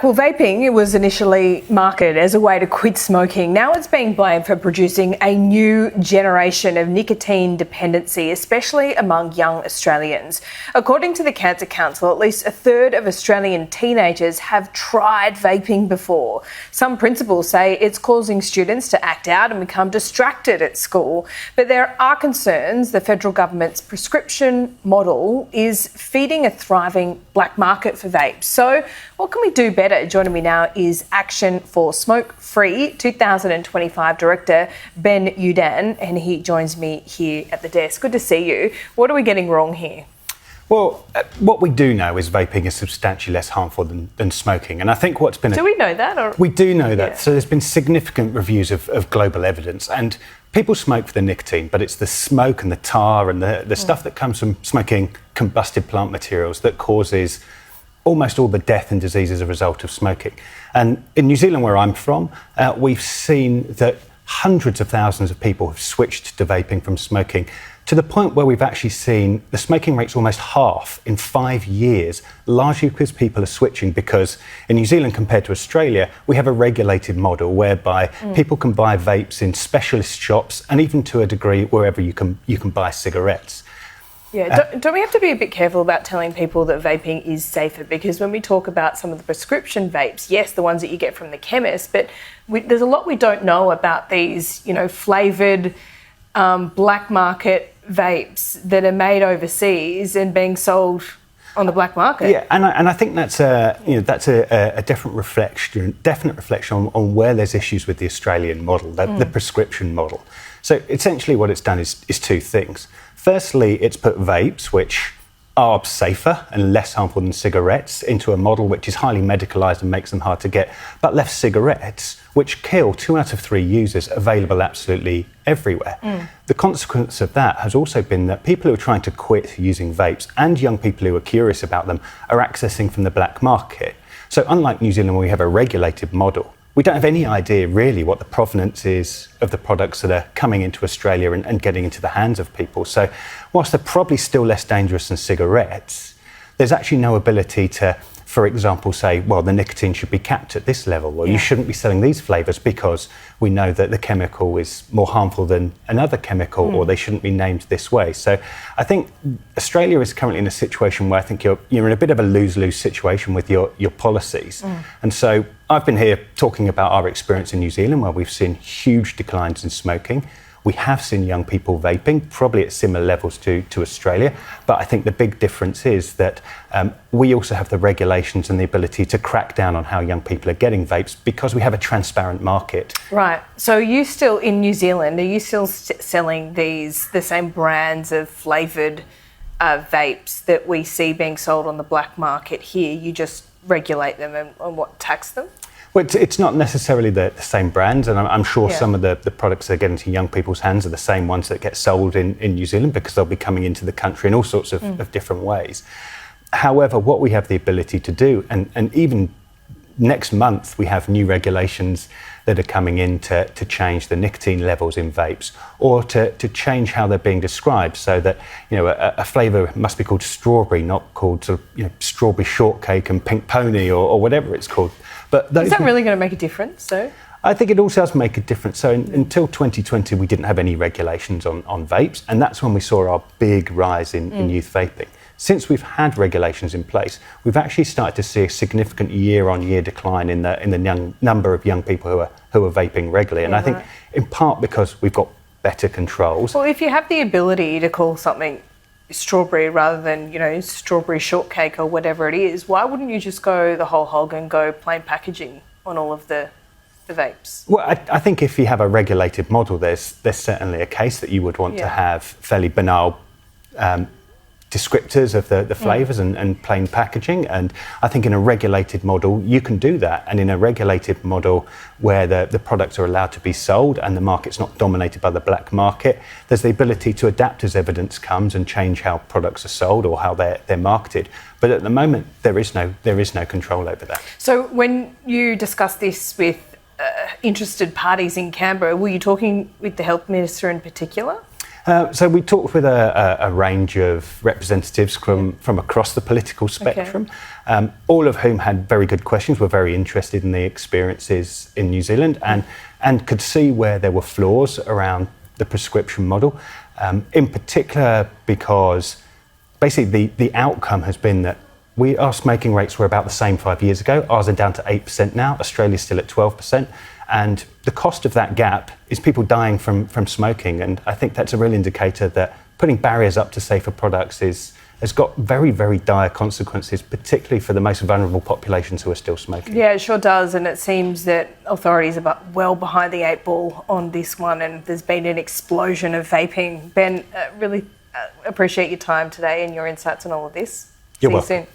Well, vaping, it was initially marketed as a way to quit smoking. Now it's being blamed for producing a new generation of nicotine dependency, especially among young Australians. According to the Cancer Council, at least a third of Australian teenagers have tried vaping before. Some principals say it's causing students to act out and become distracted at school. But there are concerns the federal government's prescription model is feeding a thriving black market for vapes. So what can we do better? Joining me now is Action for Smoke Free 2025 Director Ben Youdan, and he joins me here at the desk. Good to see you. What are we getting wrong here? Well, what we do know is vaping is substantially less harmful than smoking. And I think what's been... Do we know that? Or? We do know that. Yeah. So there's been significant reviews of global evidence. And people smoke for the nicotine, but it's the smoke and the tar and the stuff that comes from smoking combusted plant materials that causes almost all the death and disease as a result of smoking. And in New Zealand, where I'm from, we've seen that hundreds of thousands of people have switched to vaping from smoking, to the point where we've actually seen the smoking rates almost half in 5 years, largely because people are switching, because in New Zealand compared to Australia, we have a regulated model whereby people can buy vapes in specialist shops and even to a degree wherever you can buy cigarettes. Yeah, don't we have to be a bit careful about telling people that vaping is safer? Because when we talk about some of the prescription vapes, yes, the ones that you get from the chemist, but there's a lot we don't know about these, flavoured black market vapes that are made overseas and being sold on the black market. Yeah, and I think that's a definite reflection on where there's issues with the Australian model, the prescription model. So essentially what it's done is two things. Firstly, it's put vapes, which are safer and less harmful than cigarettes, into a model which is highly medicalised and makes them hard to get, but left cigarettes, which kill 2 out of 3 users, available absolutely everywhere. The consequence of that has also been that people who are trying to quit using vapes and young people who are curious about them are accessing from the black market. So unlike New Zealand, where we have a regulated model, we don't have any idea really what the provenance is of the products that are coming into Australia and getting into the hands of people. So whilst they're probably still less dangerous than cigarettes, there's actually no ability to, for example, say, well, the nicotine should be capped at this level, or you shouldn't be selling these flavours because we know that the chemical is more harmful than another chemical, or they shouldn't be named this way. So I think Australia is currently in a situation where I think you're in a bit of a lose-lose situation with your policies. And so I've been here talking about our experience in New Zealand, where we've seen huge declines in smoking. We have seen young people vaping, probably at similar levels to Australia, but I think the big difference is that we also have the regulations and the ability to crack down on how young people are getting vapes because we have a transparent market. Right. So you still, in New Zealand, are you still selling the same brands of flavoured vapes that we see being sold on the black market here? You just regulate them and tax them? Well, it's not necessarily the same brands, and I'm sure some of the products that get into young people's hands are the same ones that get sold in New Zealand, because they'll be coming into the country in all sorts of different ways. However, what we have the ability to do, and even next month we have new regulations that are coming in to change the nicotine levels in vapes, or to change how they're being described, so that a flavour must be called strawberry, not called strawberry shortcake and pink pony or whatever it's called. But is that really going to make a difference, though? I think it also does make a difference. So until 2020, we didn't have any regulations on vapes, and that's when we saw our big rise in youth vaping. Since we've had regulations in place, we've actually started to see a significant year-on-year decline in the number of young people who are vaping regularly. And I think in part because we've got better controls. Well, if you have the ability to call something strawberry rather than, strawberry shortcake or whatever it is, why wouldn't you just go the whole hog and go plain packaging on all of the vapes? Well, I think if you have a regulated model, there's certainly a case that you would want to have fairly banal descriptors of the flavours and plain packaging. And I think in a regulated model, you can do that. And in a regulated model where the products are allowed to be sold and the market's not dominated by the black market, there's the ability to adapt as evidence comes and change how products are sold or how they're marketed. But at the moment, there is no control over that. So when you discuss this with interested parties in Canberra, were you talking with the Health Minister in particular? So we talked with a range of representatives from across the political spectrum, all of whom had very good questions, were very interested in the experiences in New Zealand and could see where there were flaws around the prescription model, in particular because basically the outcome has been that our smoking rates were about the same 5 years ago. Ours are down to 8% now. Australia's still at 12%. And the cost of that gap is people dying from smoking. And I think that's a real indicator that putting barriers up to safer products has got very, very dire consequences, particularly for the most vulnerable populations who are still smoking. Yeah, it sure does. And it seems that authorities are well behind the 8 ball on this one. And there's been an explosion of vaping. Ben, really appreciate your time today and your insights on all of this. You're See you welcome. soon.